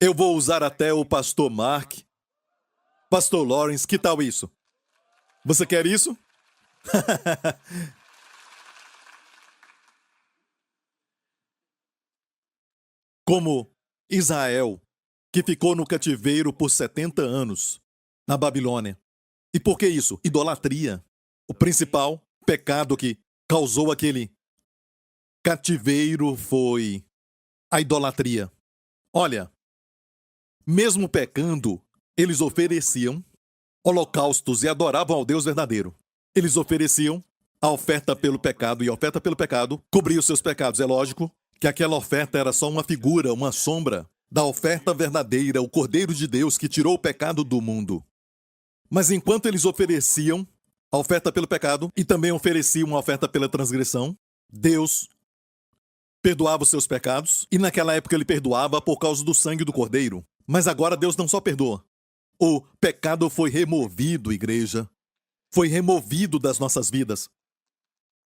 Eu vou usar até o pastor Mark. Pastor Lawrence, que tal isso? Você quer isso? Como Israel, que ficou no cativeiro por 70 anos, na Babilônia. E por que isso? Idolatria. O principal pecado que causou aquele cativeiro foi a idolatria. Olha, mesmo pecando, eles ofereciam holocaustos e adoravam ao Deus verdadeiro. Eles ofereciam a oferta pelo pecado, e a oferta pelo pecado cobria os seus pecados. É lógico que aquela oferta era só uma figura, uma sombra da oferta verdadeira, o Cordeiro de Deus que tirou o pecado do mundo. Mas enquanto eles ofereciam a oferta pelo pecado e também ofereciam uma oferta pela transgressão, Deus perdoava os seus pecados, e naquela época ele perdoava por causa do sangue do Cordeiro. Mas agora Deus não só perdoa. O pecado foi removido, igreja. Foi removido das nossas vidas.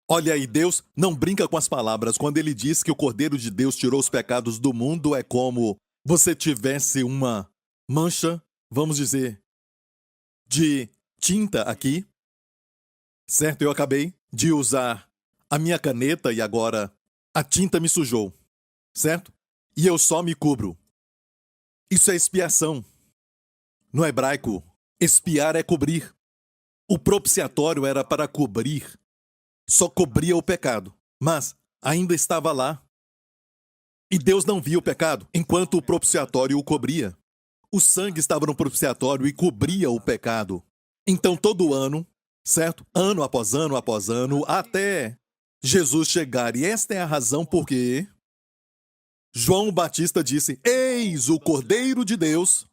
Olha aí, Deus não brinca com as palavras. Quando ele diz que o Cordeiro de Deus tirou os pecados do mundo, é como você tivesse uma mancha, vamos dizer, de tinta aqui. Certo? Eu acabei de usar a minha caneta e agora a tinta me sujou. Certo? E eu só me cubro. Isso é expiação. No hebraico, expiar é cobrir. O propiciatório era para cobrir. Só cobria o pecado, mas ainda estava lá. E Deus não via o pecado, enquanto o propiciatório o cobria. O sangue estava no propiciatório e cobria o pecado. Então todo ano, certo? Ano após ano, até Jesus chegar. E esta é a razão por que João Batista disse: Eis o Cordeiro de Deus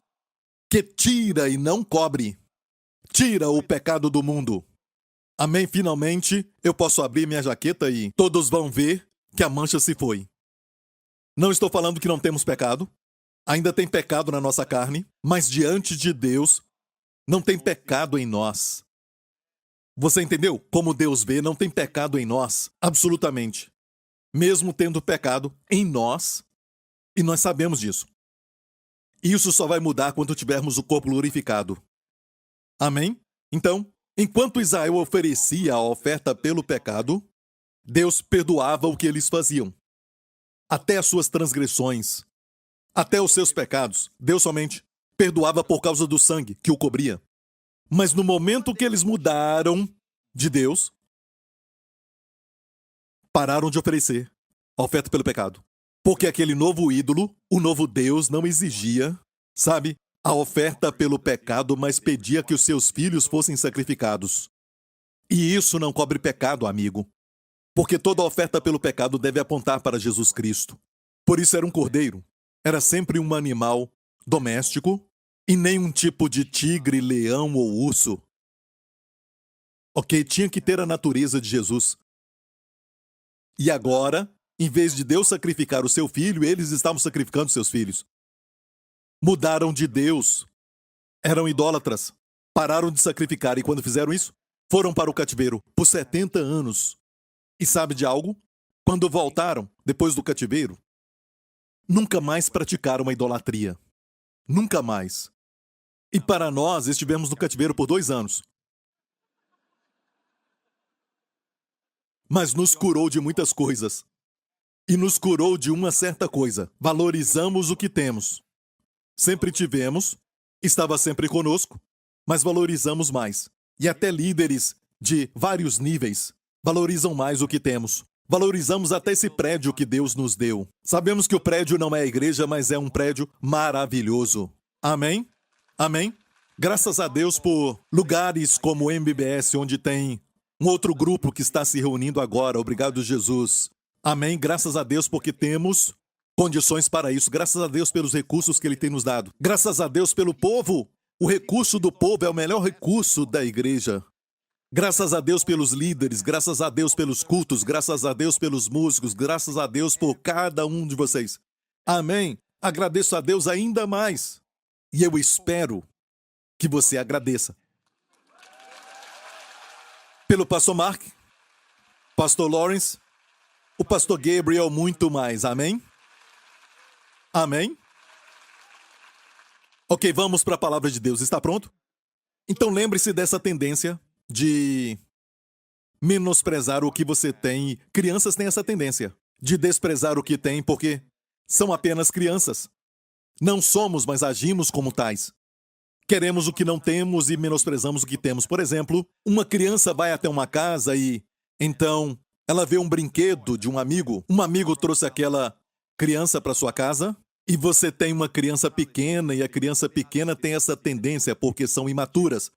que tira e não cobre. Tira o pecado do mundo. Amém? Finalmente, eu posso abrir minha jaqueta e todos vão ver que a mancha se foi. Não estou falando que não temos pecado. Ainda tem pecado na nossa carne, mas diante de Deus, não tem pecado em nós. Você entendeu? Como Deus vê, não tem pecado em nós, absolutamente. Mesmo tendo pecado em nós, e nós sabemos disso. Isso só vai mudar quando tivermos o corpo glorificado. Amém? Então, enquanto Israel oferecia a oferta pelo pecado, Deus perdoava o que eles faziam. Até as suas transgressões, até os seus pecados, Deus somente perdoava por causa do sangue que o cobria. Mas no momento que eles mudaram de Deus, pararam de oferecer a oferta pelo pecado. Porque aquele novo ídolo, o novo Deus, não exigia, sabe, a oferta pelo pecado, mas pedia que os seus filhos fossem sacrificados. E isso não cobre pecado, amigo. Porque toda oferta pelo pecado deve apontar para Jesus Cristo. Por isso era um cordeiro. Era sempre um animal doméstico e nem um tipo de tigre, leão ou urso. Ok, tinha que ter a natureza de Jesus. E agora, em vez de Deus sacrificar o seu filho, eles estavam sacrificando seus filhos. Mudaram de Deus. Eram idólatras. Pararam de sacrificar e quando fizeram isso, foram para o cativeiro por 70 anos. E sabe de algo? Quando voltaram, depois do cativeiro, nunca mais praticaram a idolatria. Nunca mais. E para nós, estivemos no cativeiro por 2 anos. Mas nos curou de muitas coisas. E nos curou de uma certa coisa. Valorizamos o que temos. Sempre tivemos, estava sempre conosco, mas valorizamos mais. E até líderes de vários níveis valorizam mais o que temos. Valorizamos até esse prédio que Deus nos deu. Sabemos que o prédio não é a igreja, mas é um prédio maravilhoso. Amém? Amém? Graças a Deus por lugares como o MBS, onde tem um outro grupo que está se reunindo agora. Obrigado, Jesus. Amém? Graças a Deus porque temos condições para isso. Graças a Deus pelos recursos que Ele tem nos dado. Graças a Deus pelo povo. O recurso do povo é o melhor recurso da igreja. Graças a Deus pelos líderes, graças a Deus pelos cultos, graças a Deus pelos músicos, graças a Deus por cada um de vocês. Amém? Agradeço a Deus ainda mais. E eu espero que você agradeça. Pelo pastor Mark, pastor Lawrence, o pastor Gabriel, muito mais. Amém? Amém? Ok, vamos para a palavra de Deus. Está pronto? Então lembre-se dessa tendência de menosprezar o que você tem. Crianças têm essa tendência de desprezar o que têm porque são apenas crianças. Não somos, mas agimos como tais. Queremos o que não temos e menosprezamos o que temos. Por exemplo, uma criança vai até uma casa e então ela vê um brinquedo de um amigo. Um amigo trouxe aquela criança para sua casa e você tem uma criança pequena e a criança pequena tem essa tendência porque são imaturas.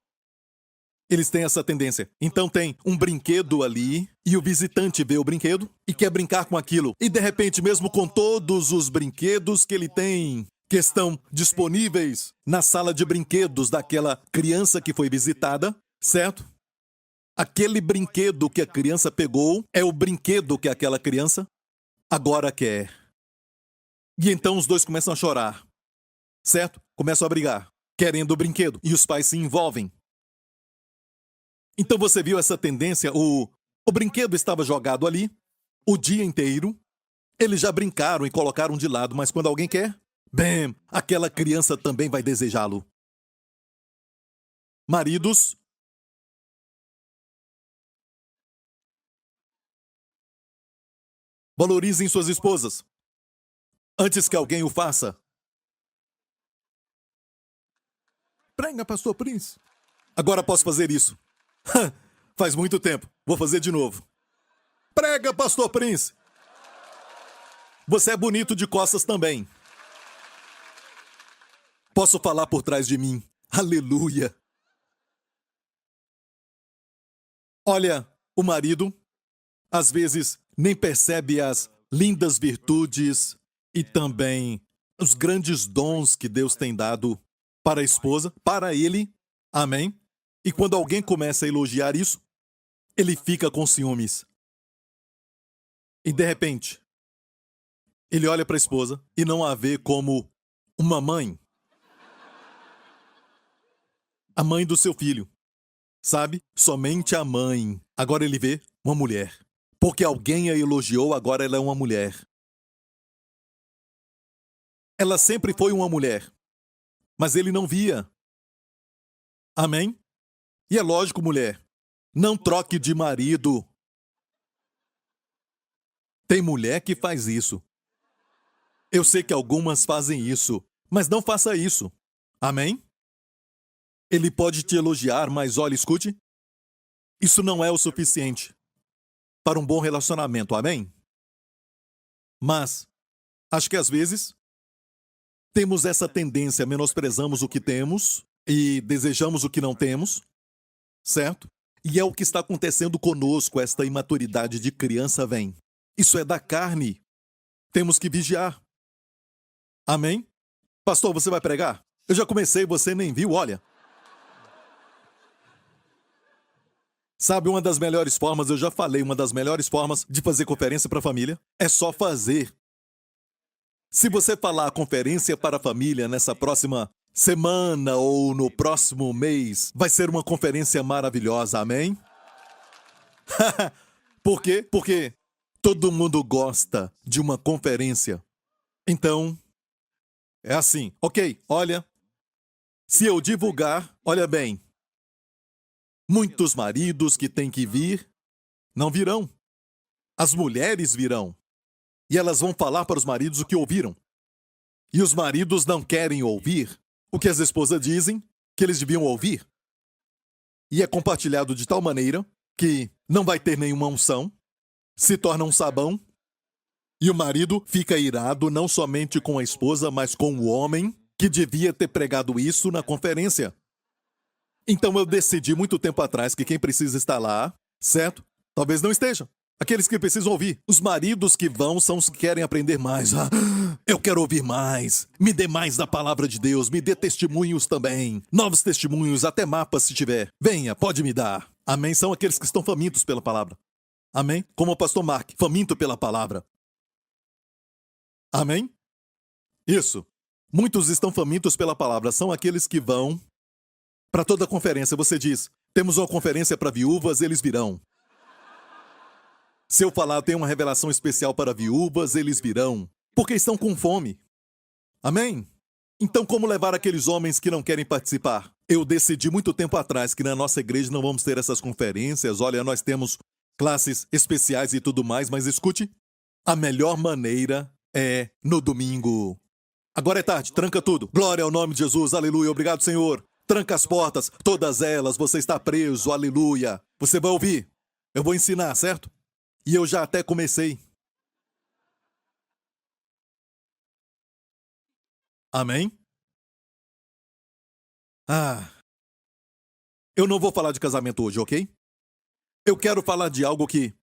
Eles têm essa tendência. Então tem um brinquedo ali e o visitante vê o brinquedo e quer brincar com aquilo. E de repente, mesmo com todos os brinquedos que ele tem, que estão disponíveis na sala de brinquedos daquela criança que foi visitada, certo? Aquele brinquedo que a criança pegou é o brinquedo que aquela criança agora quer. E então os dois começam a chorar, certo? Começam a brigar, querendo o brinquedo. E os pais se envolvem. Então você viu essa tendência? O brinquedo estava jogado ali o dia inteiro. Eles já brincaram e colocaram de lado, mas quando alguém quer, bem, aquela criança também vai desejá-lo. Maridos, valorizem suas esposas antes que alguém o faça. Prega, pastor Prince. Agora posso fazer isso. Faz muito tempo. Vou fazer de novo. Prega, pastor Prince. Você é bonito de costas também. Posso falar por trás de mim. Aleluia. Olha, o marido, às vezes, nem percebe as lindas virtudes e também os grandes dons que Deus tem dado para a esposa, para ele. Amém? E quando alguém começa a elogiar isso, ele fica com ciúmes. E de repente, ele olha para a esposa e não a vê como uma mãe. A mãe do seu filho. Sabe? Somente a mãe. Agora ele vê uma mulher. Porque alguém a elogiou, agora ela é uma mulher. Ela sempre foi uma mulher. Mas ele não via. Amém? E é lógico, mulher, não troque de marido. Tem mulher que faz isso. Eu sei que algumas fazem isso, mas não faça isso. Amém? Ele pode te elogiar, mas olha, escute. Isso não é o suficiente para um bom relacionamento, amém? Mas, acho que às vezes, temos essa tendência, menosprezamos o que temos e desejamos o que não temos, certo? E é o que está acontecendo conosco, esta imaturidade de criança vem. Isso é da carne. Temos que vigiar. Amém? Pastor, você vai pregar? Eu já comecei, você nem viu, olha. Sabe, uma das melhores formas, eu já falei, uma das melhores formas de fazer conferência para a família é só fazer. Se você falar a conferência para a família nessa próxima semana ou no próximo mês, vai ser uma conferência maravilhosa, amém? Por quê? Porque todo mundo gosta de uma conferência. Então, é assim, ok, olha, se eu divulgar, olha bem, muitos maridos que têm que vir, não virão. As mulheres virão. E elas vão falar para os maridos o que ouviram. E os maridos não querem ouvir o que as esposas dizem que eles deviam ouvir. E é compartilhado de tal maneira que não vai ter nenhuma unção, se torna um sabão, e o marido fica irado não somente com a esposa, mas com o homem que devia ter pregado isso na conferência. Então eu decidi muito tempo atrás que quem precisa estar lá, certo? Talvez não esteja. Aqueles que precisam ouvir. Os maridos que vão são os que querem aprender mais. Eu quero ouvir mais. Me dê mais da palavra de Deus. Me dê testemunhos também. Novos testemunhos, até mapas se tiver. Venha, pode me dar. Amém? São aqueles que estão famintos pela palavra. Amém? Como o pastor Mark, faminto pela palavra. Amém? Isso. Muitos estão famintos pela palavra. São aqueles que vão para toda a conferência. Você diz, temos uma conferência para viúvas, eles virão. Se eu falar, tem uma revelação especial para viúvas, eles virão. Porque estão com fome. Amém? Então, como levar aqueles homens que não querem participar? Eu decidi muito tempo atrás que na nossa igreja não vamos ter essas conferências. Olha, nós temos classes especiais e tudo mais, mas escute, a melhor maneira é no domingo. Agora é tarde, tranca tudo. Glória ao nome de Jesus, aleluia, obrigado, Senhor. Tranca as portas, todas elas, você está preso, aleluia. Você vai ouvir. Eu vou ensinar, certo? E eu já até comecei. Amém? Ah, eu não vou falar de casamento hoje, ok? Eu quero falar de algo que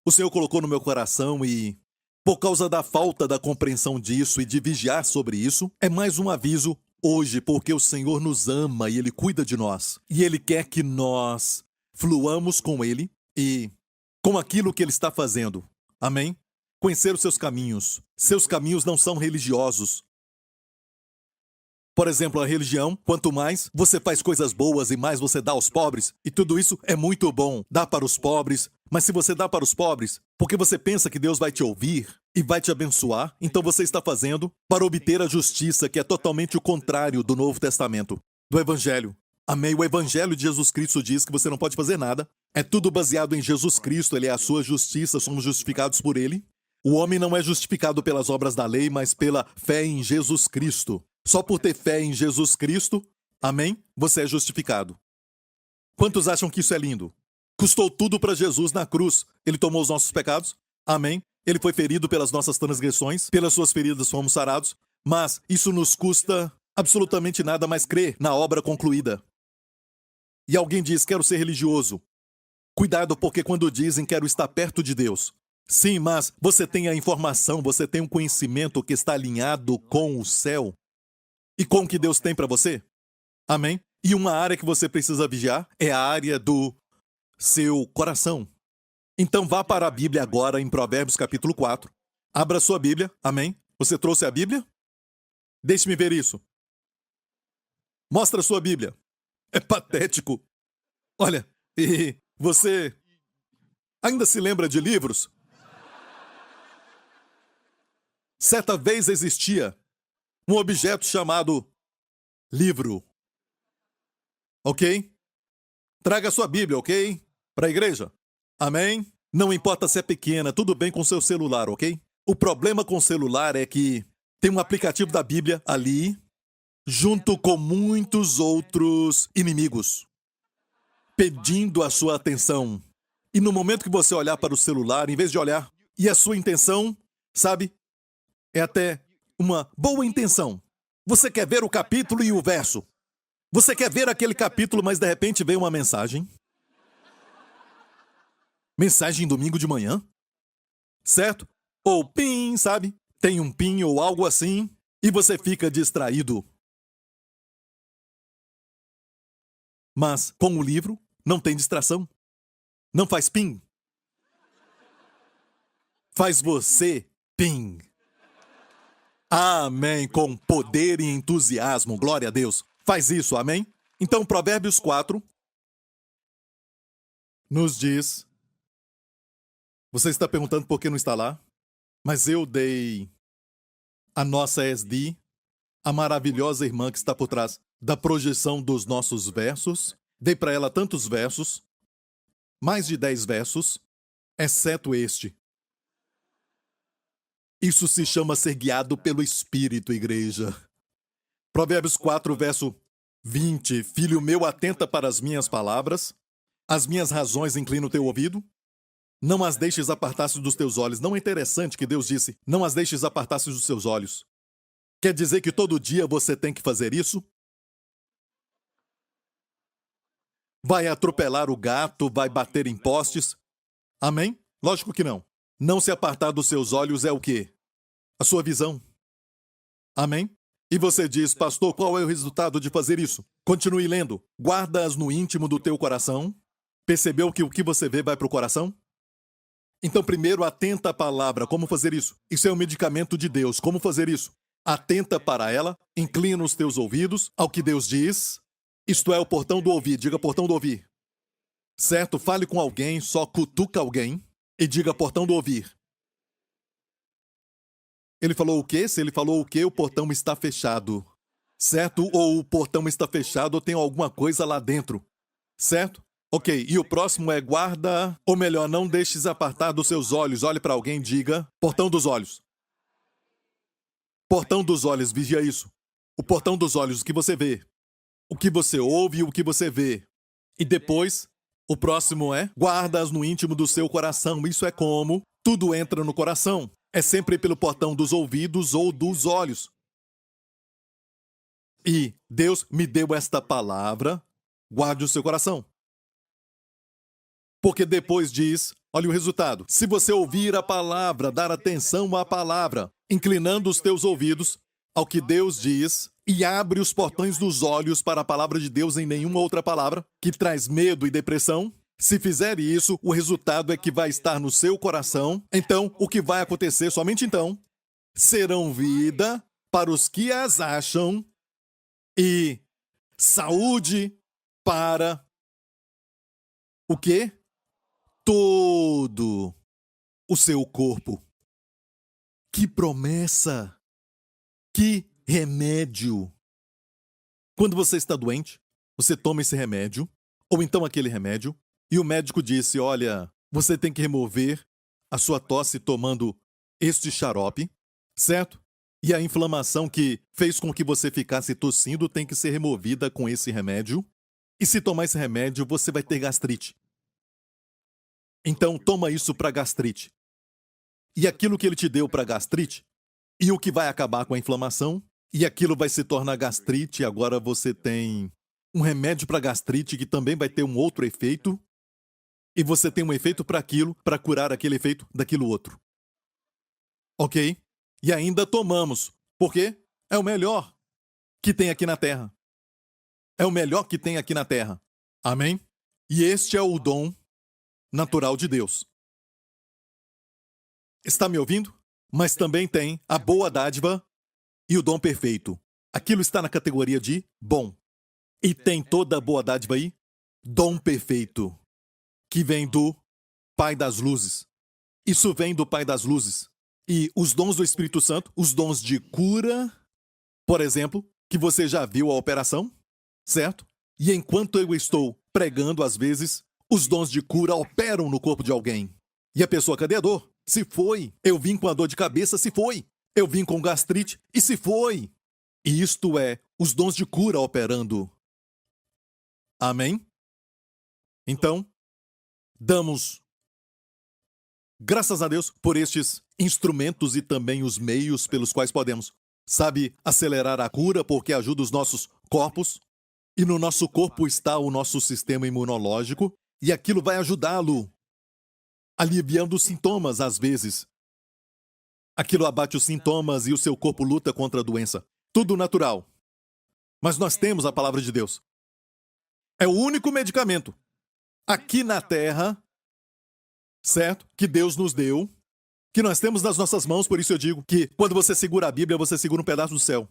o Senhor colocou no meu coração e, por causa da falta da compreensão disso e de vigiar sobre isso, é mais um aviso hoje, porque o Senhor nos ama e Ele cuida de nós. E Ele quer que nós fluamos com Ele e com aquilo que Ele está fazendo. Amém? Conhecer os seus caminhos. Seus caminhos não são religiosos. Por exemplo, a religião, quanto mais você faz coisas boas e mais você dá aos pobres, e tudo isso é muito bom, dá para os pobres, mas se você dá para os pobres, porque você pensa que Deus vai te ouvir e vai te abençoar, então você está fazendo para obter a justiça, que é totalmente o contrário do Novo Testamento, do Evangelho. Amém? O Evangelho de Jesus Cristo diz que você não pode fazer nada, é tudo baseado em Jesus Cristo, Ele é a sua justiça, somos justificados por Ele. O homem não é justificado pelas obras da lei, mas pela fé em Jesus Cristo. Só por ter fé em Jesus Cristo, amém? Você é justificado. Quantos acham que isso é lindo? Custou tudo para Jesus na cruz. Ele tomou os nossos pecados, amém? Ele foi ferido pelas nossas transgressões, pelas suas feridas fomos sarados, mas isso nos custa absolutamente nada mais crer na obra concluída. E alguém diz, quero ser religioso. Cuidado, porque quando dizem quero estar perto de Deus. Sim, mas você tem a informação, você tem um conhecimento que está alinhado com o céu e com o que Deus tem para você? Amém? E uma área que você precisa vigiar é a área do seu coração. Então vá para a Bíblia agora em Provérbios capítulo 4. Abra sua Bíblia, amém? Você trouxe a Bíblia? Deixe-me ver isso. Mostra a sua Bíblia. É patético. Olha, e você ainda se lembra de livros? Certa vez existia um objeto chamado livro. Ok? Traga sua Bíblia, ok? Para a igreja. Amém? Não importa se é pequena, tudo bem com seu celular, ok? O problema com o celular é que tem um aplicativo da Bíblia ali, junto com muitos outros inimigos, pedindo a sua atenção. E no momento que você olhar para o celular, em vez de olhar, e a sua intenção, sabe, é até uma boa intenção. Você quer ver o capítulo e o verso. Você quer ver aquele capítulo, mas de repente vem uma mensagem. Mensagem domingo de manhã. Certo? Ou pim, sabe? Tem um pin ou algo assim. E você fica distraído. Mas com o livro, não tem distração. Não faz pim. Faz você pim. Amém, com poder e entusiasmo, glória a Deus. Faz isso, amém? Então, Provérbios 4 nos diz... Você está perguntando por que não está lá? Mas eu dei a nossa SD, a maravilhosa irmã que está por trás da projeção dos nossos versos. Dei para ela tantos versos, mais de 10 versos, exceto este. Isso se chama ser guiado pelo Espírito, igreja. Provérbios 4, verso 20. Filho meu, atenta para as minhas palavras, as minhas razões inclina o teu ouvido. Não as deixes apartar-se dos teus olhos. Não é interessante que Deus disse, não as deixes apartar-se dos seus olhos. Quer dizer que todo dia você tem que fazer isso? Vai atropelar o gato, vai bater em postes? Amém? Lógico que não. Não se apartar dos seus olhos é o quê? A sua visão. Amém? E você diz, pastor, qual é o resultado de fazer isso? Continue lendo. Guarda-as no íntimo do teu coração. Percebeu que o que você vê vai para o coração? Então, primeiro, atenta à palavra. Como fazer isso? Isso é um medicamento de Deus. Como fazer isso? Atenta para ela, inclina os teus ouvidos ao que Deus diz. Isto é o portão do ouvir. Diga portão do ouvir. Certo? Fale com alguém, só cutuca alguém e diga portão do ouvir. Ele falou o quê? Se ele falou o quê, o portão está fechado. certo? Ou o portão está fechado ou tem alguma coisa lá dentro, certo? Ok, e o próximo é guarda, ou melhor, não deixes apartar dos seus olhos. Olhe para alguém e diga, portão dos olhos. Portão dos olhos, vigia isso. O portão dos olhos, o que você vê, o que você ouve e o que você vê. E depois, o próximo é guardas no íntimo do seu coração. Isso é como tudo entra no coração. É sempre pelo portão dos ouvidos ou dos olhos. E Deus me deu esta palavra, guarde o seu coração. Porque depois diz, olha o resultado. Se você ouvir a palavra, dar atenção à palavra, inclinando os teus ouvidos ao que Deus diz e abre os portões dos olhos para a palavra de Deus em nenhuma outra palavra, que traz medo e depressão, se fizer isso, o resultado é que vai estar no seu coração. Então, o que vai acontecer somente então? Serão vida para os que as acham e saúde para o quê? Todo o seu corpo. Que promessa! Que remédio! Quando você está doente, você toma esse remédio, ou então aquele remédio, e o médico disse, olha, você tem que remover a sua tosse tomando este xarope, certo? E a inflamação que fez com que você ficasse tossindo tem que ser removida com esse remédio. E se tomar esse remédio, você vai ter gastrite. Então, toma isso para gastrite. E aquilo que ele te deu para gastrite, e o que vai acabar com a inflamação, e aquilo vai se tornar gastrite, agora você tem um remédio para gastrite que também vai ter um outro efeito, e você tem um efeito para aquilo, para curar aquele efeito daquilo outro. Ok? E ainda tomamos, porque é o melhor que tem aqui na Terra. É o melhor que tem aqui na Terra. Amém? E este é o dom natural de Deus. Está me ouvindo? Mas também tem a boa dádiva e o dom perfeito. Aquilo está na categoria de bom. E tem toda a boa dádiva aí, dom perfeito, que vem do Pai das Luzes. Isso vem do Pai das Luzes. E os dons do Espírito Santo, os dons de cura, por exemplo, que você já viu a operação, certo? E enquanto eu estou pregando, às vezes, os dons de cura operam no corpo de alguém. E a pessoa, cadê a dor? Se foi. Eu vim com a dor de cabeça, se foi. Eu vim com gastrite, e se foi. E isto é os dons de cura operando. Amém? Então, damos graças a Deus por estes instrumentos e também os meios pelos quais podemos, sabe, acelerar a cura, porque ajuda os nossos corpos. E no nosso corpo está o nosso sistema imunológico, e aquilo vai ajudá-lo, aliviando os sintomas às vezes. Aquilo abate os sintomas e o seu corpo luta contra a doença. Tudo natural. Mas nós temos a palavra de Deus. É o único medicamento aqui na Terra, certo? Que Deus nos deu, que nós temos nas nossas mãos, por isso eu digo que quando você segura a Bíblia, você segura um pedaço do céu.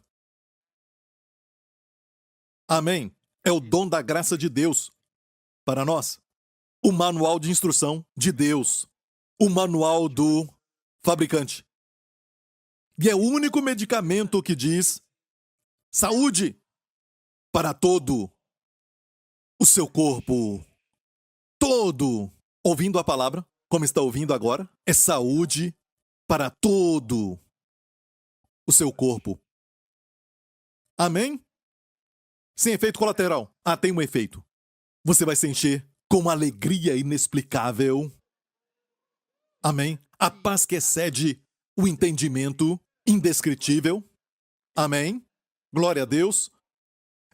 Amém? É o dom da graça de Deus para nós. O manual de instrução de Deus. O manual do fabricante. E é o único medicamento que diz saúde para todo o seu corpo. Todo. Ouvindo a palavra, como está ouvindo agora, é saúde para todo o seu corpo. Amém? Sem efeito colateral. Ah, tem um efeito. Você vai se encher com uma alegria inexplicável. Amém? A paz que excede o entendimento, indescritível. Amém? Glória a Deus.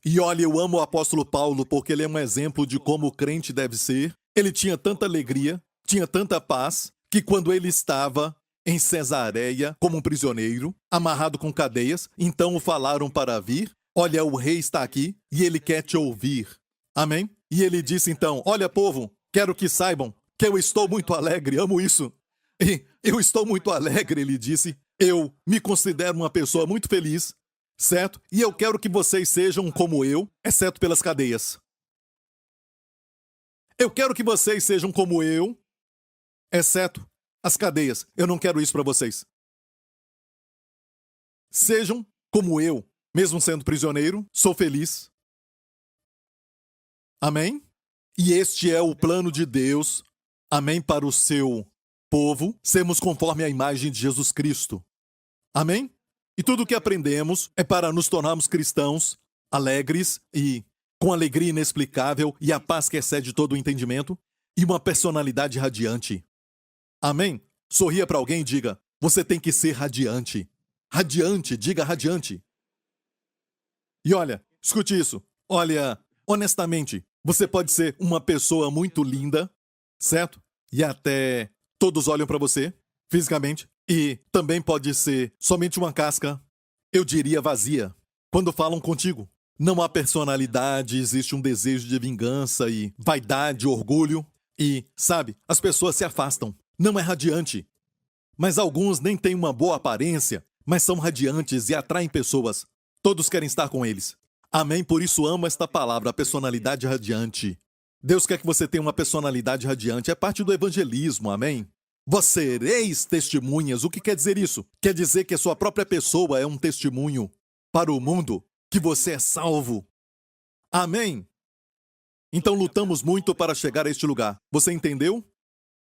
E olha, eu amo o apóstolo Paulo porque ele é um exemplo de como o crente deve ser. Ele tinha tanta alegria, tinha tanta paz, que quando ele estava em Cesareia como um prisioneiro, amarrado com cadeias, então o falaram para vir. Olha, o rei está aqui e ele quer te ouvir. Amém? E ele disse então, olha povo, quero que saibam que eu estou muito alegre, amo isso. E eu estou muito alegre, ele disse. Eu me considero uma pessoa muito feliz, certo? E eu quero que vocês sejam como eu, exceto pelas cadeias. Eu quero que vocês sejam como eu, exceto as cadeias. Eu não quero isso para vocês. Sejam como eu, Mesmo sendo prisioneiro, sou feliz. Amém? E este é o plano de Deus, amém, para o seu povo, sermos conforme a imagem de Jesus Cristo. Amém? E tudo o que aprendemos é para nos tornarmos cristãos alegres e com alegria inexplicável e a paz que excede todo o entendimento e uma personalidade radiante. Amém? Sorria para alguém e diga: você tem que ser radiante. Radiante, diga radiante. E olha, escute isso. Olha, honestamente, você pode ser uma pessoa muito linda, certo? E até todos olham para você, fisicamente. E também pode ser somente uma casca, eu diria vazia, quando falam contigo. Não há personalidade, existe um desejo de vingança e vaidade, orgulho. E, sabe, as pessoas se afastam. Não é radiante. Mas alguns nem têm uma boa aparência, mas são radiantes e atraem pessoas. Todos querem estar com eles. Amém? Por isso amo esta palavra, a personalidade radiante. Deus quer que você tenha uma personalidade radiante. É parte do evangelismo, amém? Vós sereis testemunhas. O que quer dizer isso? Quer dizer que a sua própria pessoa é um testemunho para o mundo que você é salvo. Amém? Então lutamos muito para chegar a este lugar. Você entendeu?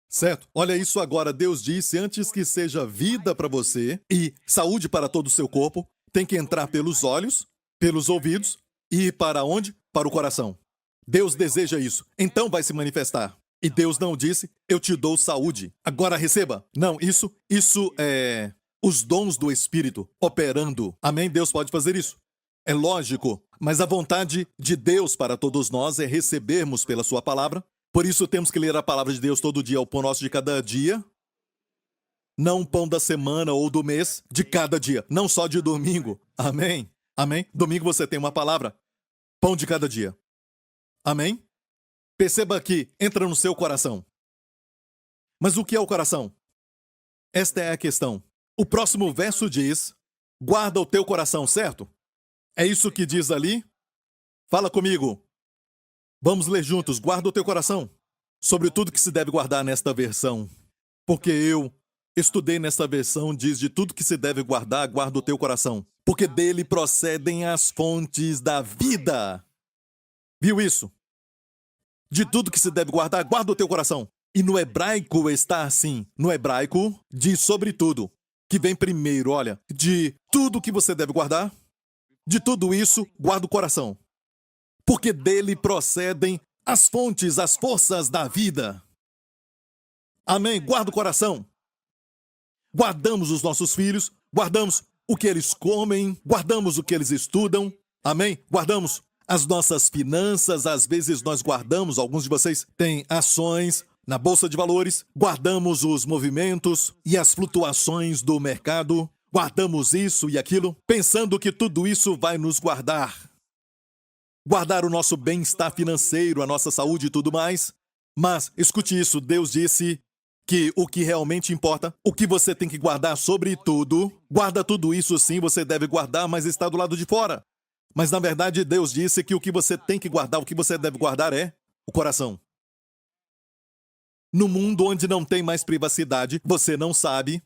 Certo? Olha isso agora. Deus disse: antes que seja vida para você e saúde para todo o seu corpo, tem que entrar pelos olhos, pelos ouvidos e para onde? Para o coração. Deus deseja isso. Então vai se manifestar. E Deus não disse: eu te dou saúde. Agora receba. Não, isso é os dons do Espírito operando. Amém? Deus pode fazer isso. É lógico. Mas a vontade de Deus para todos nós é recebermos pela sua palavra. Por isso temos que ler a palavra de Deus todo dia, o pão nosso de cada dia. Não o pão da semana ou do mês, de cada dia. Não só de domingo. Amém? Amém? Domingo você tem uma palavra. Pão de cada dia. Amém? Perceba que entra no seu coração. Mas o que é o coração? Esta é a questão. O próximo verso diz: guarda o teu coração, certo? É isso que diz ali? Fala comigo. Vamos ler juntos. Guarda o teu coração. Sobre tudo que se deve guardar nesta versão. Porque eu estudei nesta versão, diz: de tudo que se deve guardar, guarda o teu coração. Porque dele procedem as fontes da vida. Viu isso? De tudo que se deve guardar, guarda o teu coração. E no hebraico está assim. No hebraico diz sobretudo, que vem primeiro, olha, de tudo que você deve guardar, de tudo isso, guarda o coração. Porque dele procedem as fontes, as forças da vida. Amém? Guarda o coração. Guardamos os nossos filhos, guardamos o que eles comem, guardamos o que eles estudam. Amém? Guardamos as nossas finanças, às vezes nós guardamos, alguns de vocês têm ações na bolsa de valores, guardamos os movimentos e as flutuações do mercado, guardamos isso e aquilo, pensando que tudo isso vai nos guardar. Guardar o nosso bem-estar financeiro, a nossa saúde e tudo mais. Mas, escute isso, Deus disse que o que realmente importa, o que você tem que guardar sobre tudo, guarda tudo isso sim, você deve guardar, mas está do lado de fora. Mas, na verdade, Deus disse que o que você tem que guardar, o que você deve guardar é o coração. No mundo onde não tem mais privacidade, você não sabe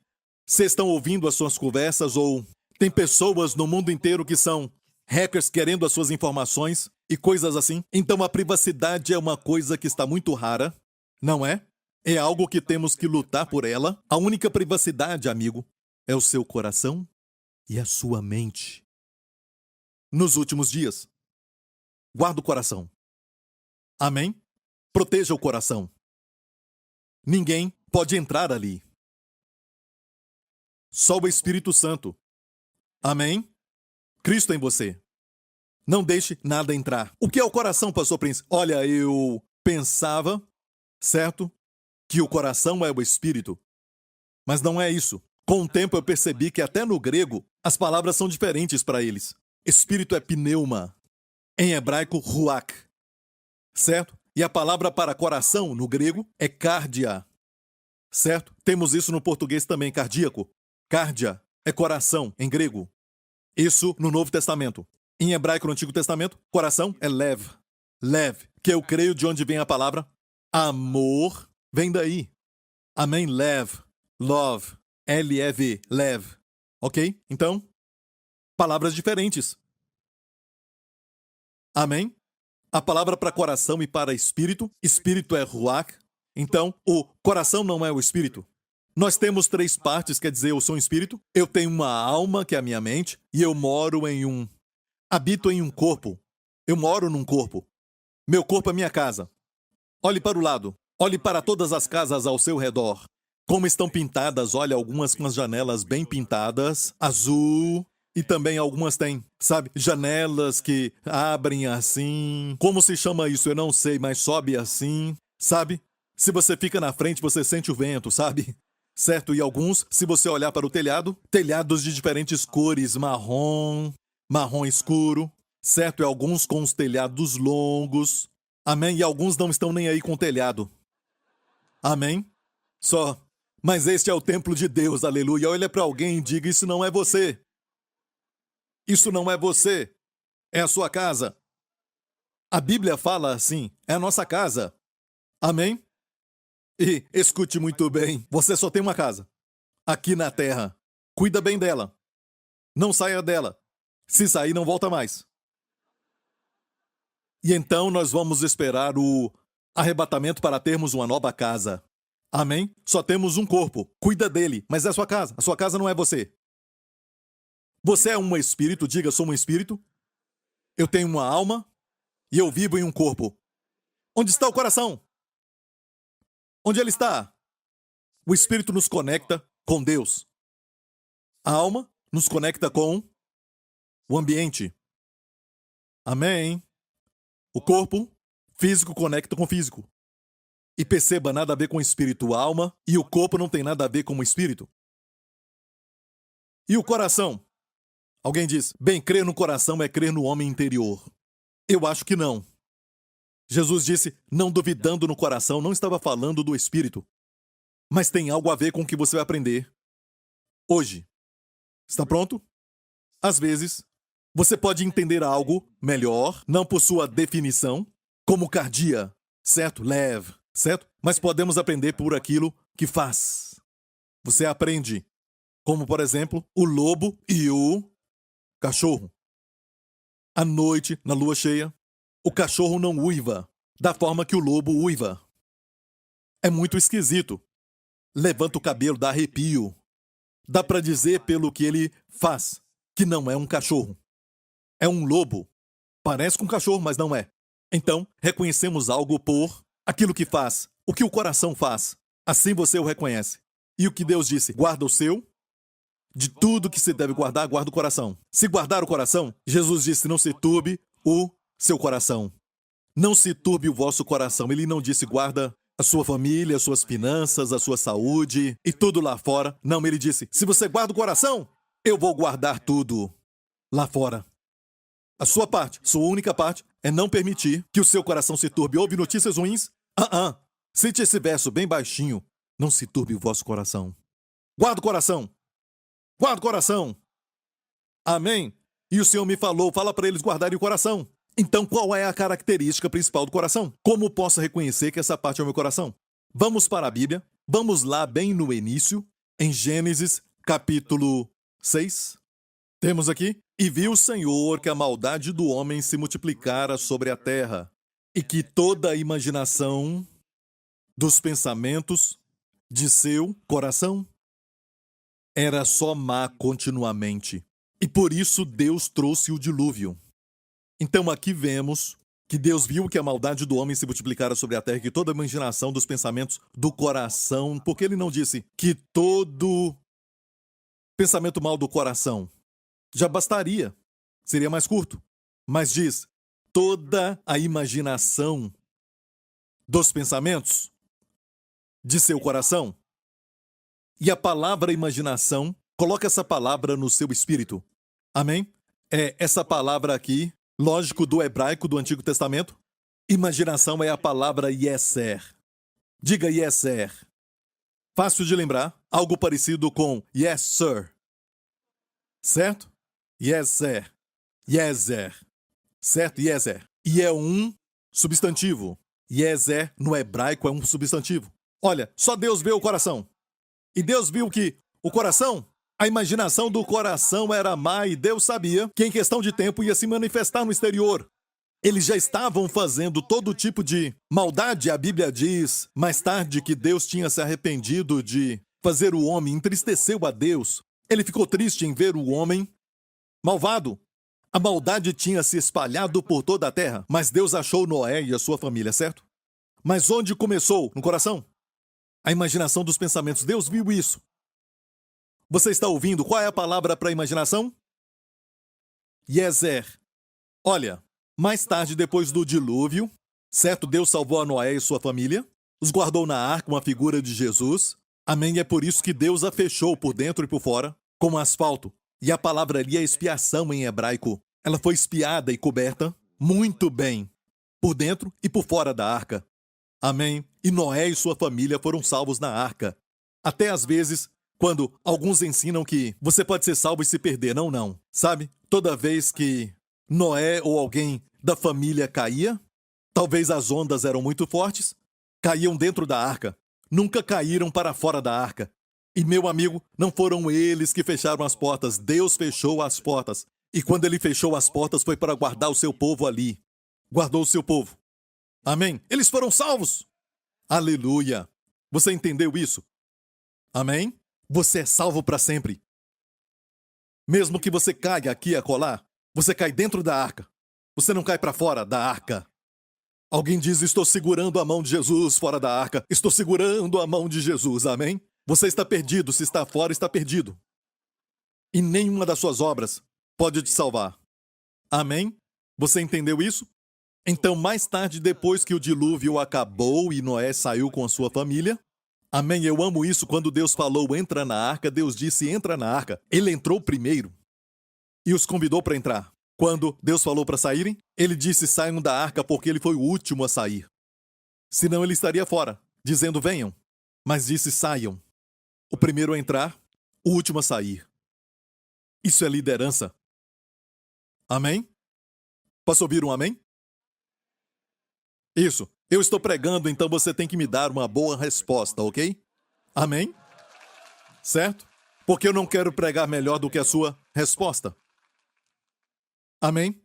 se estão ouvindo as suas conversas ou tem pessoas no mundo inteiro que são hackers querendo as suas informações e coisas assim. Então, a privacidade é uma coisa que está muito rara, não é? É algo que temos que lutar por ela. A única privacidade, amigo, é o seu coração e a sua mente. Nos últimos dias, guarda o coração. Amém? Proteja o coração. Ninguém pode entrar ali. Só o Espírito Santo. Amém? Cristo em você. Não deixe nada entrar. O que é o coração, pastor Prince? Olha, eu pensava, certo, que o coração é o Espírito. Mas não é isso. Com o tempo eu percebi que até no grego as palavras são diferentes para eles. Espírito é pneuma. Em hebraico, ruach. Certo? E a palavra para coração, no grego, é cardia. Certo? Temos isso no português também, cardíaco. Cardia é coração, em grego. Isso no Novo Testamento. Em hebraico, no Antigo Testamento, coração é lev. Lev, que eu creio de onde vem a palavra amor, vem daí. Amém? Lev. Love. L-E-V. Lev. Ok? Então, palavras diferentes. Amém? A palavra para coração e para espírito, espírito é ruach. Então, o coração não é o espírito. Nós temos três partes, quer dizer, eu sou um espírito, eu tenho uma alma, que é a minha mente, e eu habito em um corpo. Eu moro num corpo. Meu corpo é minha casa. Olhe para o lado. Olhe para todas as casas ao seu redor. Como estão pintadas, olha, algumas com as janelas bem pintadas, azul, e também algumas têm, sabe, janelas que abrem assim. Como se chama isso? Eu não sei, mas sobe assim, sabe? Se você fica na frente, você sente o vento, sabe? Certo? E alguns, se você olhar para o telhado, telhados de diferentes cores, marrom, marrom escuro, certo? E alguns com os telhados longos. Amém? E alguns não estão nem aí com o telhado. Amém? Só. Mas este é o templo de Deus, aleluia. Olha para alguém e diga, isso não é você. Isso não é você. É a sua casa. A Bíblia fala assim, é a nossa casa. Amém? E escute muito bem, você só tem uma casa. Aqui na terra. Cuida bem dela. Não saia dela. Se sair, não volta mais. E então nós vamos esperar o arrebatamento para termos uma nova casa. Amém? Só temos um corpo. Cuida dele, mas é a sua casa. A sua casa não é você. Você é um espírito, diga, sou um espírito. Eu tenho uma alma e eu vivo em um corpo. Onde está o coração? Onde ele está? O espírito nos conecta com Deus. A alma nos conecta com o ambiente. Amém? O corpo físico conecta com o físico. E perceba, nada a ver com o espírito, a alma, e o corpo não tem nada a ver com o espírito. E o coração? Alguém diz, bem, crer no coração é crer no homem interior. Eu acho que não. Jesus disse, não duvidando no coração, não estava falando do espírito. Mas tem algo a ver com o que você vai aprender hoje. Está pronto? Às vezes, você pode entender algo melhor, não por sua definição, como cardia, certo? Leve, certo? Mas podemos aprender por aquilo que faz. Você aprende, como por exemplo, o lobo e o cachorro. À noite, na lua cheia, o cachorro não uiva da forma que o lobo uiva. É muito esquisito. Levanta o cabelo, dá arrepio. Dá para dizer pelo que ele faz que não é um cachorro. É um lobo. Parece com um cachorro, mas não é. Então, reconhecemos algo por aquilo que faz, o que o coração faz. Assim você o reconhece. E o que Deus disse, guarda o seu. De tudo que se deve guardar, guarda o coração. Se guardar o coração, Jesus disse, não se turbe o seu coração. Não se turbe o vosso coração. Ele não disse, guarda a sua família, as suas finanças, a sua saúde e tudo lá fora. Não, ele disse, se você guarda o coração, eu vou guardar tudo lá fora. A sua parte, sua única parte, é não permitir que o seu coração se turbe. Houve notícias ruins? Cite esse verso bem baixinho. Não se turbe o vosso coração. Guarda o coração. Guarda o coração. Amém? E o Senhor me falou, fala para eles guardarem o coração. Então, qual é a característica principal do coração? Como posso reconhecer que essa parte é o meu coração? Vamos para a Bíblia. Vamos lá bem no início, em Gênesis, capítulo 6. Temos aqui, e viu o Senhor que a maldade do homem se multiplicara sobre a terra, e que toda a imaginação dos pensamentos de seu coração era só má continuamente. E por isso Deus trouxe o dilúvio. Então aqui vemos que Deus viu que a maldade do homem se multiplicara sobre a terra, e que toda a imaginação dos pensamentos do coração, porque ele não disse que todo pensamento mal do coração já bastaria, seria mais curto, mas diz toda a imaginação dos pensamentos de seu coração. E a palavra imaginação, coloca essa palavra no seu espírito. Amém? É essa palavra aqui, lógico, do hebraico do Antigo Testamento. Imaginação é a palavra yeser. Diga yeser. Fácil de lembrar, algo parecido com yes, sir. Certo? Yeser. Yeser. Certo? Yeser. E é um substantivo. Yeser, no hebraico, é um substantivo. Olha, só Deus vê o coração. E Deus viu que o coração, a imaginação do coração era má, e Deus sabia que em questão de tempo ia se manifestar no exterior. Eles já estavam fazendo todo tipo de maldade. A Bíblia diz mais tarde que Deus tinha se arrependido de fazer o homem, entristeceu a Deus. Ele ficou triste em ver o homem malvado. A maldade tinha se espalhado por toda a terra, mas Deus achou Noé e a sua família, certo? Mas onde começou? No coração? A imaginação dos pensamentos. Deus viu isso. Você está ouvindo? Qual é a palavra para imaginação? Yezer. Olha, mais tarde, depois do dilúvio, certo? Deus salvou a Noé e sua família, os guardou na arca, uma figura de Jesus. Amém? É por isso que Deus a fechou por dentro e por fora, como asfalto. E a palavra ali é expiação em hebraico. Ela foi espiada e coberta muito bem, por dentro e por fora da arca. Amém? E Noé e sua família foram salvos na arca. Até às vezes, quando alguns ensinam que você pode ser salvo e se perder. Não, não. Sabe? Toda vez que Noé ou alguém da família caía, talvez as ondas eram muito fortes, caíam dentro da arca. Nunca caíram para fora da arca. E, meu amigo, não foram eles que fecharam as portas. Deus fechou as portas. E quando ele fechou as portas, foi para guardar o seu povo ali. Guardou o seu povo. Amém? Eles foram salvos. Aleluia. Você entendeu isso? Amém? Você é salvo para sempre. Mesmo que você caia aqui e acolá, você cai dentro da arca. Você não cai para fora da arca. Alguém diz, estou segurando a mão de Jesus fora da arca. Estou segurando a mão de Jesus. Amém? Você está perdido. Se está fora, está perdido. E nenhuma das suas obras pode te salvar. Amém? Você entendeu isso? Então, mais tarde, depois que o dilúvio acabou e Noé saiu com a sua família, amém, eu amo isso, quando Deus falou, entra na arca, Deus disse, entra na arca. Ele entrou primeiro e os convidou para entrar. Quando Deus falou para saírem, ele disse, saiam da arca, porque ele foi o último a sair. Senão ele estaria fora, dizendo, venham. Mas disse, saiam. O primeiro a entrar, o último a sair. Isso é liderança. Amém? Posso ouvir um amém? Isso. Eu estou pregando, então você tem que me dar uma boa resposta, ok? Amém? Certo? Porque eu não quero pregar melhor do que a sua resposta. Amém?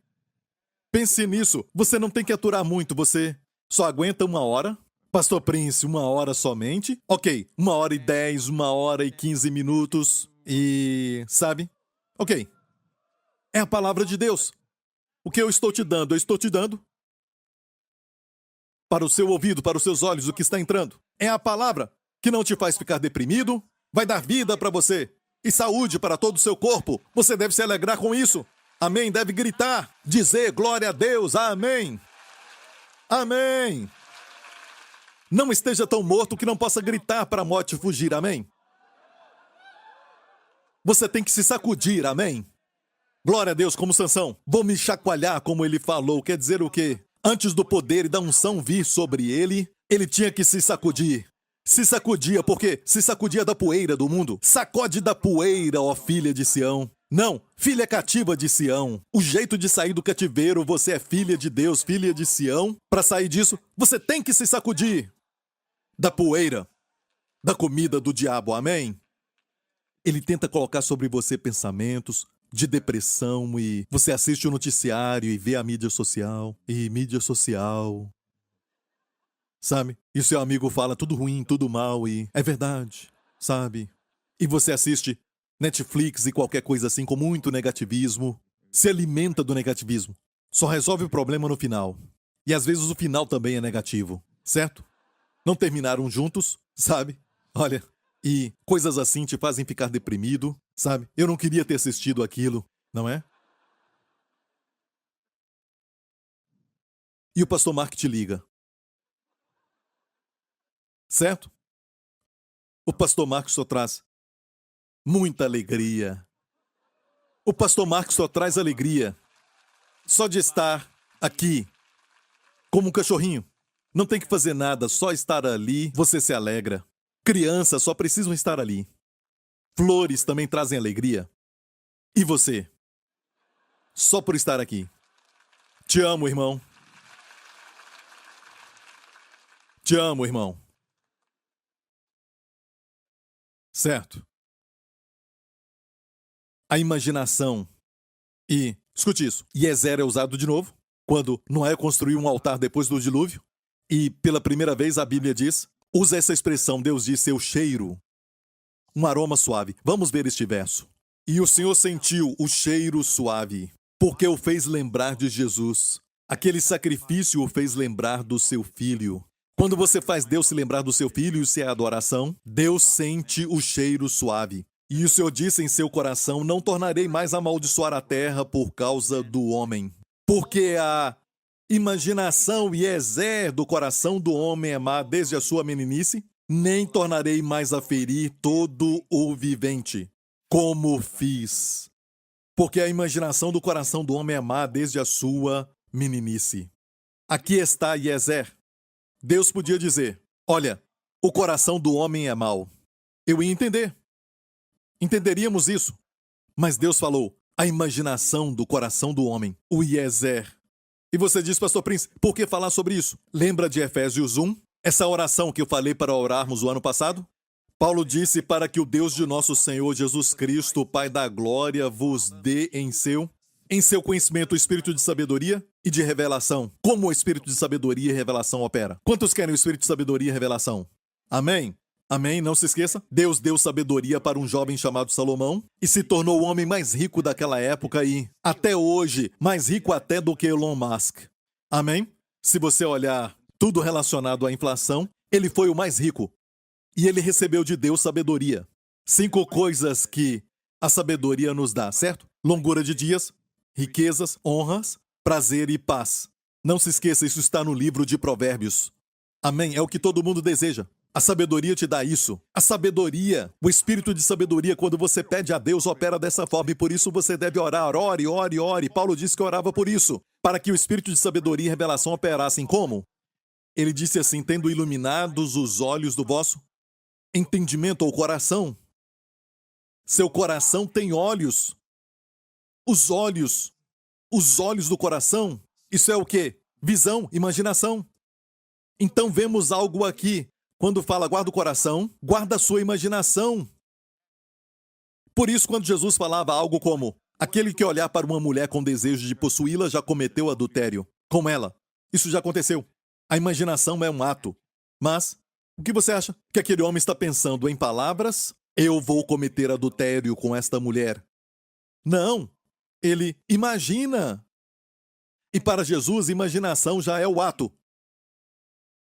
Pense nisso. Você não tem que aturar muito, você só aguenta 1 hora. Pastor Prince, 1 hora somente? Ok, 1 hora e 10, 1 hora e 15 minutos. E... sabe? Ok. É a palavra de Deus. O que eu estou te dando? Eu estou te dando para o seu ouvido, para os seus olhos, o que está entrando. É a palavra que não te faz ficar deprimido, vai dar vida para você e saúde para todo o seu corpo. Você deve se alegrar com isso. Amém? Deve gritar, dizer glória a Deus. Amém. Amém. Não esteja tão morto que não possa gritar para a morte fugir. Amém. Você tem que se sacudir. Amém. Glória a Deus, como Sansão. Vou me chacoalhar, como ele falou. Quer dizer o quê? Antes do poder e da unção vir sobre ele, ele tinha que se sacudir. Se sacudia, porque se sacudia da poeira do mundo. Sacode da poeira, ó filha de Sião. Não, filha cativa de Sião. O jeito de sair do cativeiro, você é filha de Deus, filha de Sião. Para sair disso, você tem que se sacudir da poeira, da comida do diabo. Amém? Ele tenta colocar sobre você pensamentos de depressão e você assiste o noticiário e vê a mídia social. E mídia social... sabe? E o seu amigo fala tudo ruim, tudo mal e... é verdade, sabe? E você assiste Netflix e qualquer coisa assim com muito negativismo. Se alimenta do negativismo. Só resolve o problema no final. E às vezes o final também é negativo, certo? Não terminaram juntos, sabe? Olha... e coisas assim te fazem ficar deprimido, sabe? Eu não queria ter assistido aquilo, não é? E o pastor Mark te liga. Certo? O pastor Mark só traz muita alegria. O pastor Mark só traz alegria. Só de estar aqui, como um cachorrinho. Não tem que fazer nada, só estar ali, você se alegra. Crianças só precisam estar ali. Flores também trazem alegria. E você? Só por estar aqui. Te amo, irmão. Te amo, irmão. Certo? A imaginação. E, escute isso, Yezer é usado de novo. quando Noé construiu um altar depois do dilúvio, e pela primeira vez a Bíblia diz, usa essa expressão, Deus diz seu cheiro, um aroma suave. Vamos ver este verso. E o Senhor sentiu o cheiro suave, porque o fez lembrar de Jesus. Aquele sacrifício o fez lembrar do seu filho. Quando você faz Deus se lembrar do seu filho, isso é adoração, Deus sente o cheiro suave. E o Senhor disse em seu coração, não tornarei mais a amaldiçoar a terra por causa do homem. Porque a imaginação e exer do coração do homem é má desde a sua meninice, nem tornarei mais a ferir todo o vivente, como fiz. Porque a imaginação do coração do homem é má desde a sua meninice. Aqui está Yezer. Deus podia dizer, olha, o coração do homem é mau. Eu ia entender. Entenderíamos isso. Mas Deus falou, a imaginação do coração do homem, o Yezer. E você diz, Pastor Prince, por que falar sobre isso? Lembra de Efésios 1? Essa oração que eu falei para orarmos o ano passado? Paulo disse para que o Deus de nosso Senhor Jesus Cristo, o Pai da glória, vos dê em seu conhecimento o espírito de sabedoria e de revelação. Como o espírito de sabedoria e revelação opera? Quantos querem o espírito de sabedoria e revelação? Amém? Amém? Não se esqueça. Deus deu sabedoria para um jovem chamado Salomão e se tornou o homem mais rico daquela época e, até hoje, mais rico até do que Elon Musk. Amém? Se você olhar tudo relacionado à inflação, ele foi o mais rico. E ele recebeu de Deus sabedoria. 5 coisas que a sabedoria nos dá, certo? Longura de dias, riquezas, honras, prazer e paz. Não se esqueça, isso está no livro de Provérbios. Amém? É o que todo mundo deseja. A sabedoria te dá isso. A sabedoria, o espírito de sabedoria, quando você pede a Deus, opera dessa forma. E por isso você deve orar. Ore, ore, ore. Paulo disse que orava por isso. Para que o espírito de sabedoria e revelação operassem como? Ele disse assim, tendo iluminados os olhos do vosso entendimento ou coração. Seu coração tem olhos. Os olhos do coração. Isso é o quê? Visão, imaginação. Então vemos algo aqui. Quando fala guarda o coração, guarda a sua imaginação. Por isso, quando Jesus falava algo como aquele que olhar para uma mulher com desejo de possuí-la já cometeu adultério com ela. Isso já aconteceu. A imaginação é um ato. Mas, o que você acha? Que aquele homem está pensando em palavras? Eu vou cometer adultério com esta mulher. Não. Ele imagina. E para Jesus, imaginação já é o ato.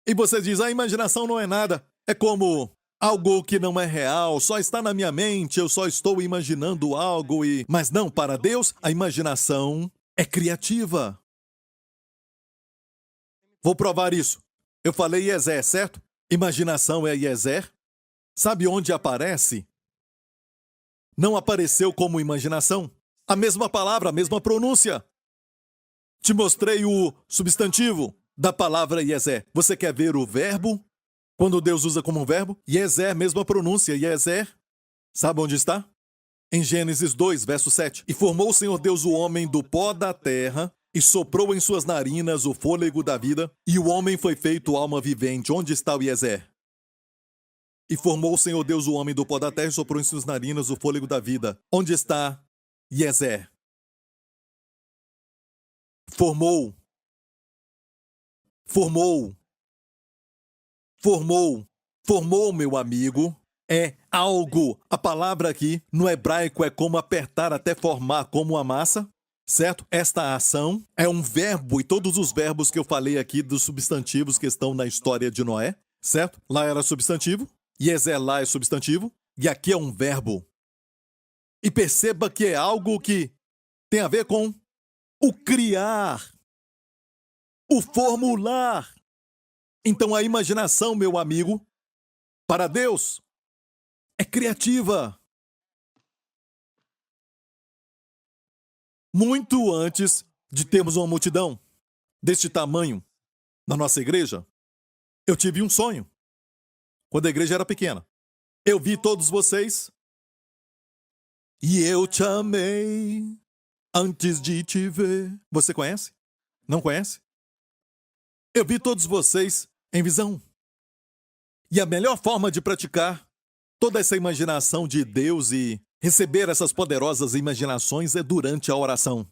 E você diz, a imaginação não é nada. É como algo que não é real, só está na minha mente, eu só estou imaginando algo e... Mas não, para Deus, a imaginação é criativa. Vou provar isso. Eu falei Yezer, certo? Imaginação é Yezer. Sabe onde aparece? Não apareceu como imaginação. A mesma palavra, a mesma pronúncia. Te mostrei o substantivo da palavra Yezer. Você quer ver o verbo? Quando Deus usa como um verbo? Yezer, mesma pronúncia. Yezer. Sabe onde está? Em Gênesis 2, verso 7. E formou o Senhor Deus o homem do pó da terra e soprou em suas narinas o fôlego da vida, e o homem foi feito alma vivente. Onde está o Yezer? E formou o Senhor Deus o homem do pó da terra e soprou em suas narinas o fôlego da vida. Onde está Yezer? Formou, meu amigo, é algo. A palavra aqui, no hebraico, é como apertar até formar como a massa, certo? Esta ação é um verbo, e todos os verbos que eu falei aqui dos substantivos que estão na história de Noé, certo? Lá era substantivo, Yezer lá é substantivo, e aqui é um verbo. E perceba que é algo que tem a ver com o criar, o formular. Então a imaginação, meu amigo, para Deus, é criativa. Muito antes de termos uma multidão deste tamanho na nossa igreja, eu tive um sonho. Quando a igreja era pequena. Eu vi todos vocês e eu te amei antes de te ver. Você conhece? Não conhece? Eu vi todos vocês em visão. E a melhor forma de praticar toda essa imaginação de Deus e receber essas poderosas imaginações é durante a oração.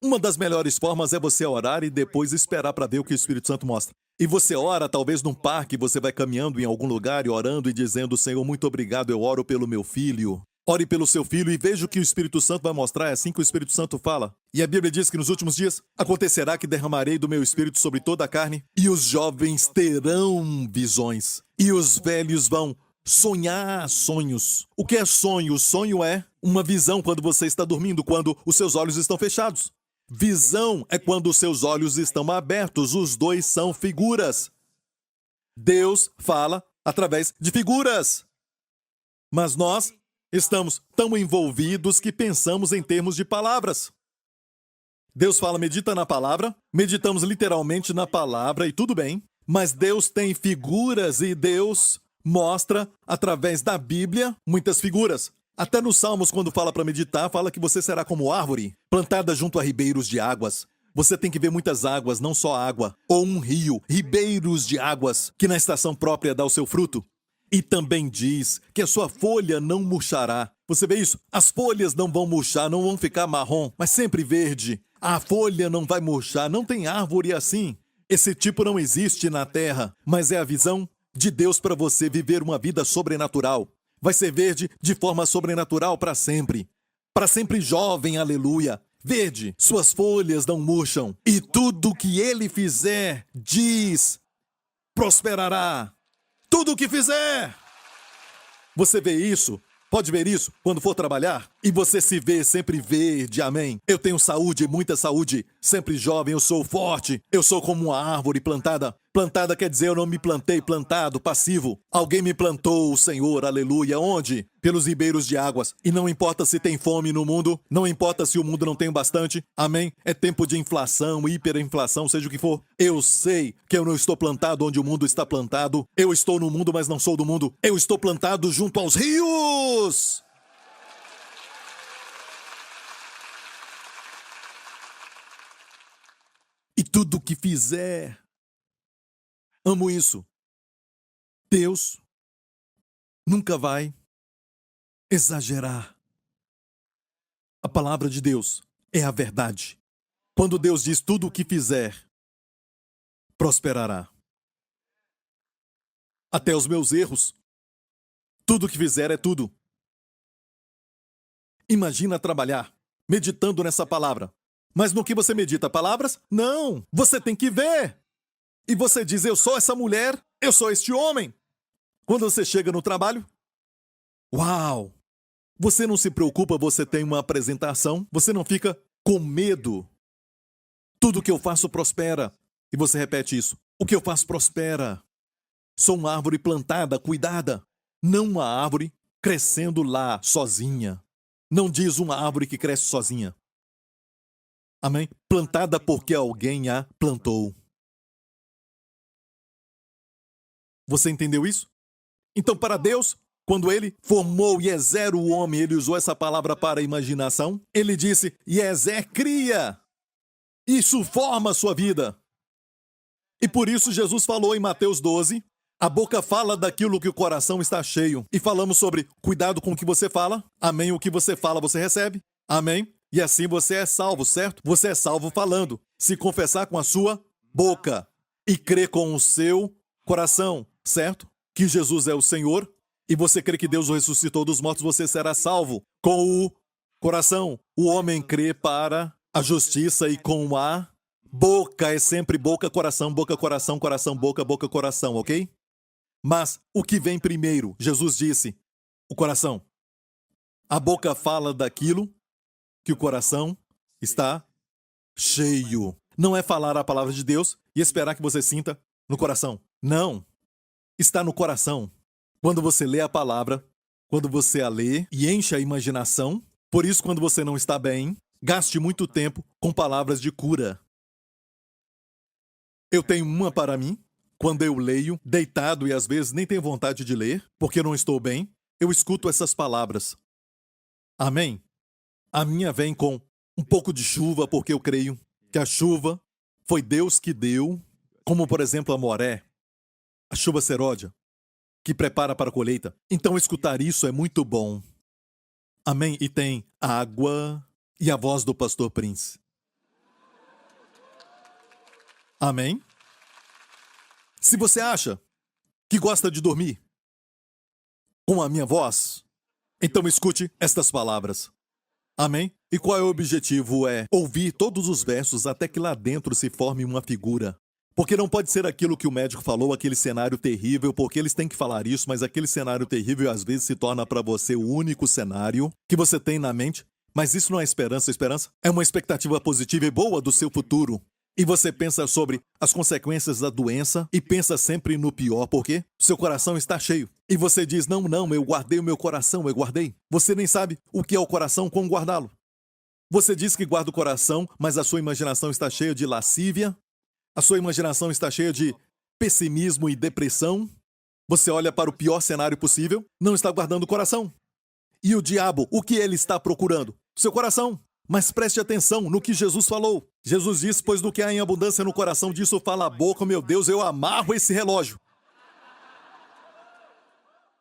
Uma das melhores formas é você orar e depois esperar para ver o que o Espírito Santo mostra. E você ora, talvez num parque, você vai caminhando em algum lugar e orando e dizendo: Senhor, muito obrigado, eu oro pelo meu filho. Ore pelo seu filho e veja o que o Espírito Santo vai mostrar. É assim que o Espírito Santo fala. E a Bíblia diz que nos últimos dias acontecerá que derramarei do meu Espírito sobre toda a carne, e os jovens terão visões, e os velhos vão sonhar sonhos. O que é sonho? O sonho é uma visão quando você está dormindo, quando os seus olhos estão fechados. Visão é quando os seus olhos estão abertos. Os dois são figuras. Deus fala através de figuras. Mas nós estamos tão envolvidos que pensamos em termos de palavras. Deus fala, medita na palavra, meditamos literalmente na palavra e tudo bem, mas Deus tem figuras e Deus mostra, através da Bíblia, muitas figuras. Até nos Salmos, quando fala para meditar, fala que você será como árvore, plantada junto a ribeiros de águas. Você tem que ver muitas águas, não só água, ou um rio, ribeiros de águas, que na estação própria dá o seu fruto. E também diz que a sua folha não murchará. Você vê isso? As folhas não vão murchar, não vão ficar marrom, mas sempre verde. A folha não vai murchar, não tem árvore assim. Esse tipo não existe na terra, mas é a visão de Deus para você viver uma vida sobrenatural. Vai ser verde de forma sobrenatural para sempre. Para sempre jovem, aleluia. Verde, suas folhas não murcham. E tudo que ele fizer, diz, prosperará. Tudo o que fizer. Você vê isso? Pode ver isso quando for trabalhar? E você se vê sempre verde, amém? Eu tenho saúde, muita saúde. Sempre jovem, eu sou forte. Eu sou como uma árvore plantada. Plantada quer dizer eu não me plantei, plantado, passivo. Alguém me plantou, o Senhor, aleluia. Onde? Pelos ribeiros de águas. E não importa se tem fome no mundo, não importa se o mundo não tem bastante, amém? É tempo de inflação, hiperinflação, seja o que for. Eu sei que eu não estou plantado onde o mundo está plantado. Eu estou no mundo, mas não sou do mundo. Eu estou plantado junto aos rios. E tudo que fizer, amo isso. Deus nunca vai exagerar. A palavra de Deus é a verdade. Quando Deus diz tudo o que fizer, prosperará. Até os meus erros, tudo o que fizer é tudo. Imagina trabalhar meditando nessa palavra. Mas no que você medita? Palavras? Não! Você tem que ver! E você diz, eu sou essa mulher, eu sou este homem. Quando você chega no trabalho, uau! Você não se preocupa, você tem uma apresentação, você não fica com medo. Tudo que eu faço prospera. E você repete isso. O que eu faço prospera. Sou uma árvore plantada, cuidada. Não uma árvore crescendo lá, sozinha. Não diz uma árvore que cresce sozinha. Amém? Plantada porque alguém a plantou. Você entendeu isso? Então, para Deus, quando ele formou Iezer, o homem, ele usou essa palavra para imaginação. Ele disse, Iezer cria. Isso forma a sua vida. E por isso Jesus falou em Mateus 12, a boca fala daquilo que o coração está cheio. E falamos sobre cuidado com o que você fala. Amém? O que você fala, você recebe. Amém? E assim você é salvo, certo? Você é salvo falando. Se confessar com a sua boca e crer com o seu coração, certo? Que Jesus é o Senhor e você crê que Deus o ressuscitou dos mortos, você será salvo com o coração. O homem crê para a justiça e com a boca. É sempre boca, coração, coração, boca, coração, ok? Mas o que vem primeiro? Jesus disse, o coração. A boca fala daquilo que o coração está cheio. Não é falar a palavra de Deus e esperar que você sinta no coração. Não. Está no coração. Quando você lê a palavra, quando você a lê e enche a imaginação, por isso quando você não está bem, gaste muito tempo com palavras de cura. Eu tenho uma para mim, quando eu leio, deitado e às vezes nem tenho vontade de ler, porque não estou bem, eu escuto essas palavras. Amém? A minha vem com um pouco de chuva, porque eu creio que a chuva foi Deus que deu, como por exemplo a Moré, a chuva seródia, que prepara para a colheita. Então escutar isso é muito bom. Amém? E tem água e a voz do pastor Prince. Amém? Se você acha que gosta de dormir com a minha voz, então escute estas palavras. Amém? E qual é o objetivo? É ouvir todos os versos até que lá dentro se forme uma figura. Porque não pode ser aquilo que o médico falou, aquele cenário terrível, porque eles têm que falar isso, mas aquele cenário terrível às vezes se torna para você o único cenário que você tem na mente. Mas isso não é esperança. Esperança é uma expectativa positiva e boa do seu futuro. E você pensa sobre as consequências da doença e pensa sempre no pior, porque seu coração está cheio. E você diz, não, eu guardei o meu coração, eu guardei. Você nem sabe o que é o coração, como guardá-lo. Você diz que guarda o coração, mas a sua imaginação está cheia de lascívia, a sua imaginação está cheia de pessimismo e depressão. Você olha para o pior cenário possível, não está guardando o coração. E o diabo, o que ele está procurando? Seu coração. Mas preste atenção no que Jesus falou. Jesus disse, pois do que há em abundância no coração, disso fala a boca. Meu Deus, eu amarro esse relógio.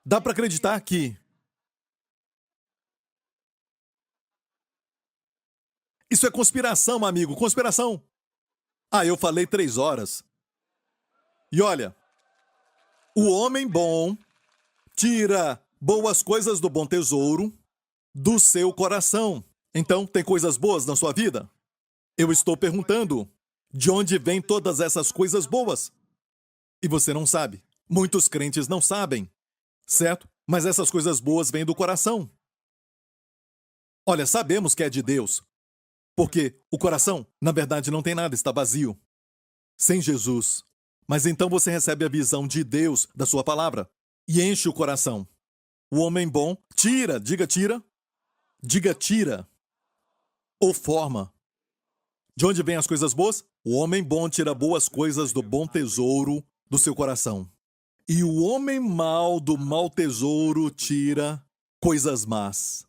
Dá para acreditar que isso é conspiração, amigo, conspiração. Eu falei 3 horas. E olha, o homem bom tira boas coisas do bom tesouro do seu coração. Então, tem coisas boas na sua vida? Eu estou perguntando, de onde vêm todas essas coisas boas? E você não sabe. Muitos crentes não sabem, certo? Mas essas coisas boas vêm do coração. Olha, sabemos que é de Deus, porque o coração, na verdade, não tem nada, está vazio. Sem Jesus. Mas então você recebe a visão de Deus, da sua palavra, e enche o coração. O homem bom tira, diga tira, ou forma. De onde vêm as coisas boas? O homem bom tira boas coisas do bom tesouro do seu coração. E o homem mau do mau tesouro tira coisas más.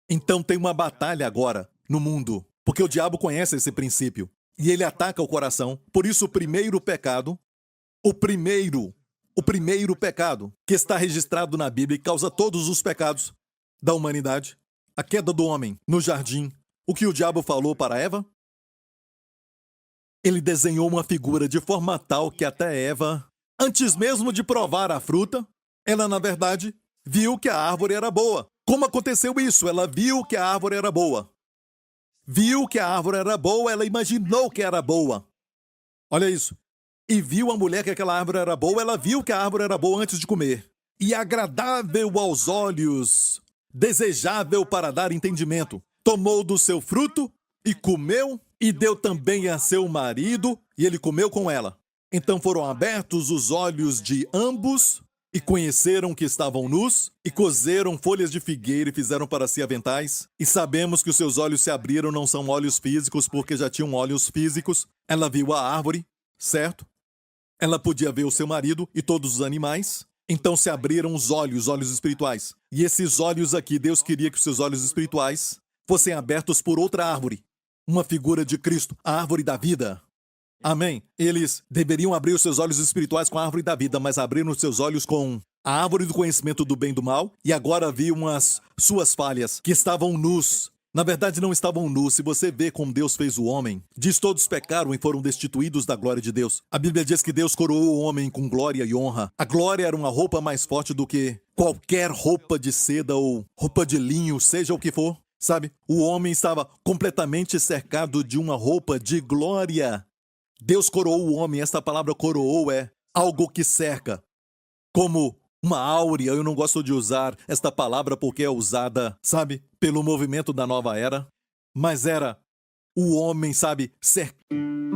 Então tem uma batalha agora no mundo, porque o diabo conhece esse princípio e ele ataca o coração. Por isso o primeiro pecado que está registrado na Bíblia e causa todos os pecados da humanidade, a queda do homem no jardim. O que o diabo falou para Eva? Ele desenhou uma figura de forma tal que até Eva, antes mesmo de provar a fruta, ela na verdade viu que a árvore era boa. Como aconteceu isso? Ela viu que a árvore era boa. Viu que a árvore era boa, ela imaginou que era boa. Olha isso. E viu a mulher que aquela árvore era boa, ela viu que a árvore era boa antes de comer. E agradável aos olhos, desejável para dar entendimento. Tomou do seu fruto e comeu, e deu também a seu marido, e ele comeu com ela. Então foram abertos os olhos de ambos, e conheceram que estavam nus, e coseram folhas de figueira e fizeram para si aventais. E sabemos que os seus olhos se abriram, não são olhos físicos, porque já tinham olhos físicos. Ela viu a árvore, certo? Ela podia ver o seu marido e todos os animais. Então se abriram os olhos espirituais. E esses olhos aqui, Deus queria que os seus olhos espirituais fossem abertos por outra árvore. Uma figura de Cristo, a árvore da vida. Amém? Eles deveriam abrir os seus olhos espirituais com a árvore da vida, mas abriram os seus olhos com a árvore do conhecimento do bem e do mal, e agora viam as suas falhas, que estavam nus. Na verdade, não estavam nus. Se você vê como Deus fez o homem, diz todos pecaram e foram destituídos da glória de Deus. A Bíblia diz que Deus coroou o homem com glória e honra. A glória era uma roupa mais forte do que qualquer roupa de seda ou roupa de linho, seja o que for. Sabe? O homem estava completamente cercado de uma roupa de glória. Deus coroou o homem. Esta palavra coroou é algo que cerca. Como uma áurea. Eu não gosto de usar esta palavra porque é usada, sabe, pelo movimento da nova era. Mas era o homem, sabe, cercado.